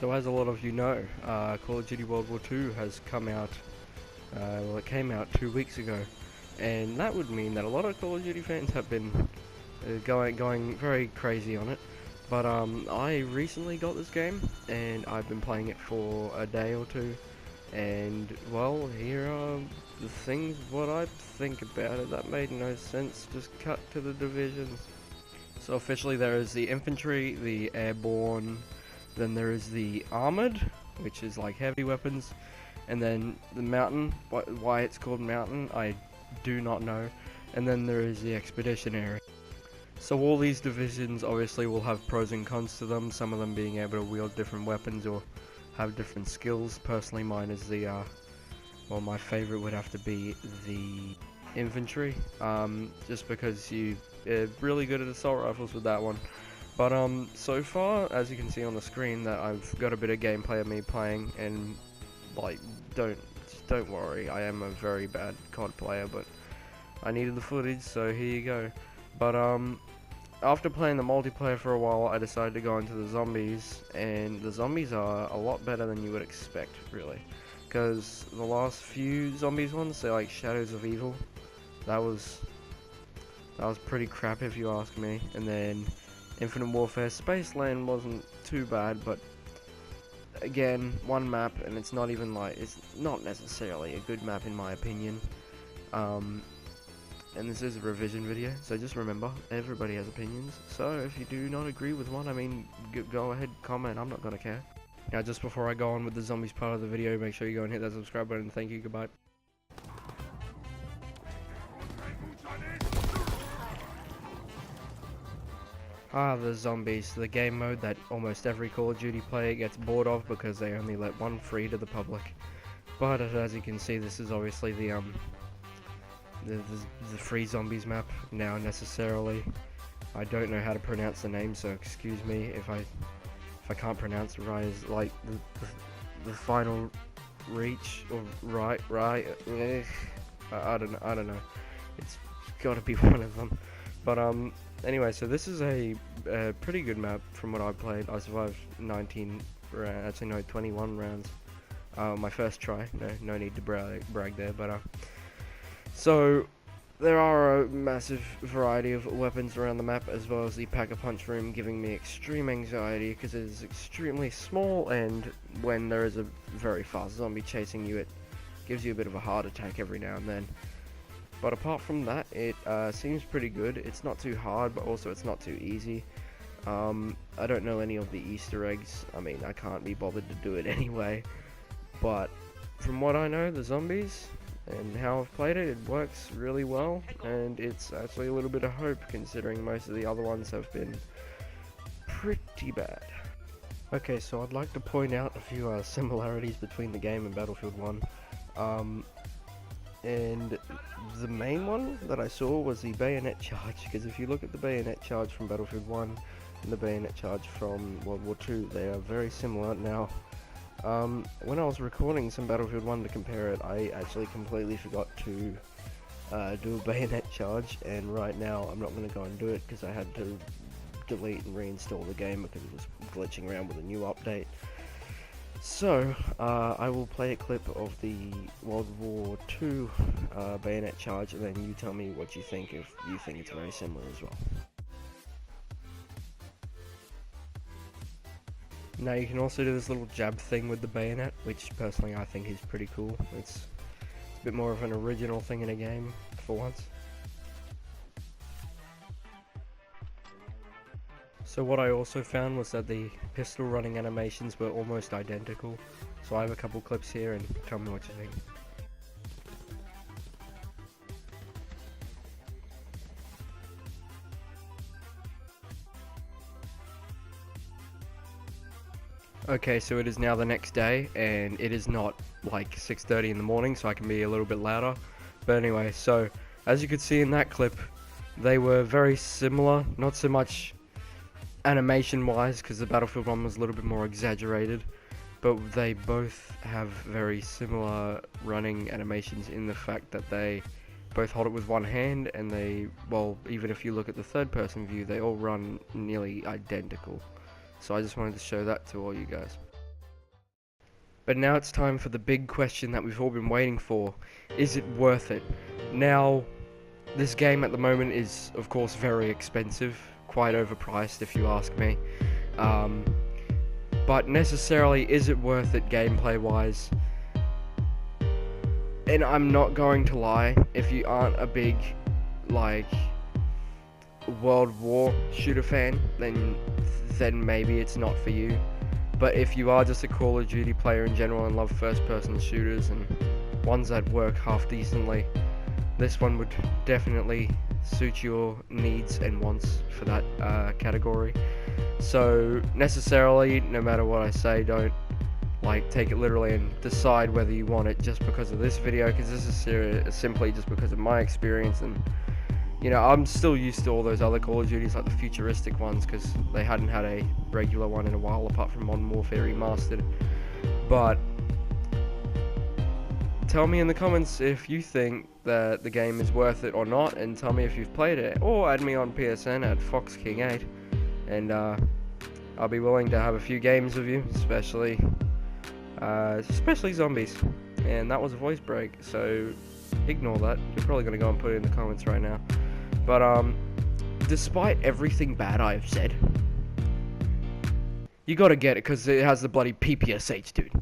So as a lot of you know, Call of Duty World War II has come out, well it came out 2 weeks ago, and that would mean that a lot of Call of Duty fans have been going very crazy on it. But I recently got this game, and I've been playing it for a day or two, and well, here are the things what I think about it. That made no sense, just cut to the divisions. So officially there is the infantry, the airborne, then there is the armored, which is like heavy weapons, and then the mountain. Why it's called mountain, I do not know. And then there is the expeditionary. So all these divisions obviously will have pros and cons to them, some of them being able to wield different weapons or have different skills. Personally mine is the, well, my favorite would have to be the infantry, just because you're really good at assault rifles with that one. But so far, as you can see on the screen, that I've got a bit of gameplay of me playing, and like, don't worry, I am a very bad COD player, but I needed the footage, so here you go. But after playing the multiplayer for a while, I decided to go into the zombies, and the zombies are a lot better than you would expect, really. Because the last few zombies ones, they're like Shadows of Evil, that was pretty crap if you ask me. And then Infinite Warfare Spaceland wasn't too bad, but again, one map, and it's not even like, it's not necessarily a good map in my opinion. And this is a revision video, so just remember, everybody has opinions. So if you do not agree with one, I mean, go ahead, comment, I'm not gonna care. Now, just before I go on with the zombies part of the video, make sure you go and hit that subscribe button. Thank you, goodbye. The zombies, the game mode that almost every Call of Duty player gets bored of because they only let one free to the public. But as you can see, this is obviously the free zombies map now. Necessarily, I don't know how to pronounce the name, so excuse me if I can't pronounce it right. Is like the final reach, or right. I don't know. It's got to be one of them. But anyway, so this is a pretty good map from what I played. I survived 19 rounds, actually no, 21 rounds. My first try. No need to brag there, but so there are a massive variety of weapons around the map, as well as the pack-a-punch room, giving me extreme anxiety because it is extremely small, and when there is a very fast zombie chasing you, it gives you a bit of a heart attack every now and then. But apart from that, it seems pretty good. It's not too hard, but also it's not too easy. I don't know any of the Easter eggs. I mean, I can't be bothered to do it anyway. But from what I know, the zombies and how I've played it, it works really well, and it's actually a little bit of hope considering most of the other ones have been pretty bad. Okay, so I'd like to point out a few similarities between the game and Battlefield 1. And the main one that I saw was the bayonet charge, because if you look at the bayonet charge from Battlefield 1 and the bayonet charge from World War II, they are very similar. Now, when I was recording some Battlefield 1 to compare it, I actually completely forgot to do a bayonet charge, and right now I'm not going to go and do it because I had to delete and reinstall the game because it was glitching around with a new update. So, I will play a clip of the World War II bayonet charge, and then you tell me what you think, if you think it's very similar as well. Now you can also do this little jab thing with the bayonet, which personally I think is pretty cool. It's a bit more of an original thing in a game, for once. So what I also found was that the pistol running animations were almost identical. So I have a couple clips here, and tell me what you think. Okay, so it is now the next day, and it is not like 6:30 in the morning, so I can be a little bit louder. But anyway, so as you could see in that clip, they were very similar, not so much animation wise, because the Battlefield 1 was a little bit more exaggerated, but they both have very similar running animations in the fact that they both hold it with one hand, and they, well, even if you look at the third person view, they all run nearly identical. So I just wanted to show that to all you guys. But now it's time for the big question that we've all been waiting for. Is it worth it? Now, this game at the moment is, of course, very expensive. Quite overpriced, if you ask me. But necessarily, is it worth it gameplay-wise? And I'm not going to lie, if you aren't a big, like, World War shooter fan, then maybe it's not for you. But if you are just a Call of Duty player in general and love first-person shooters and ones that work half decently, this one would definitely suit your needs and wants for that category. So necessarily, no matter what I say, don't like take it literally and decide whether you want it just because of this video, because this is simply just because of my experience. And you know, I'm still used to all those other Call of Duties, like the futuristic ones, because they hadn't had a regular one in a while apart from Modern Warfare Remastered. But tell me in the comments if you think that the game is worth it or not, and tell me if you've played it, or add me on PSN at FoxKing8, and I'll be willing to have a few games with you, especially zombies. And that was a voice break, so ignore that. You're probably going to go and put it in the comments right now. But despite everything bad I've said, you gotta get it because it has the bloody PPSH, dude.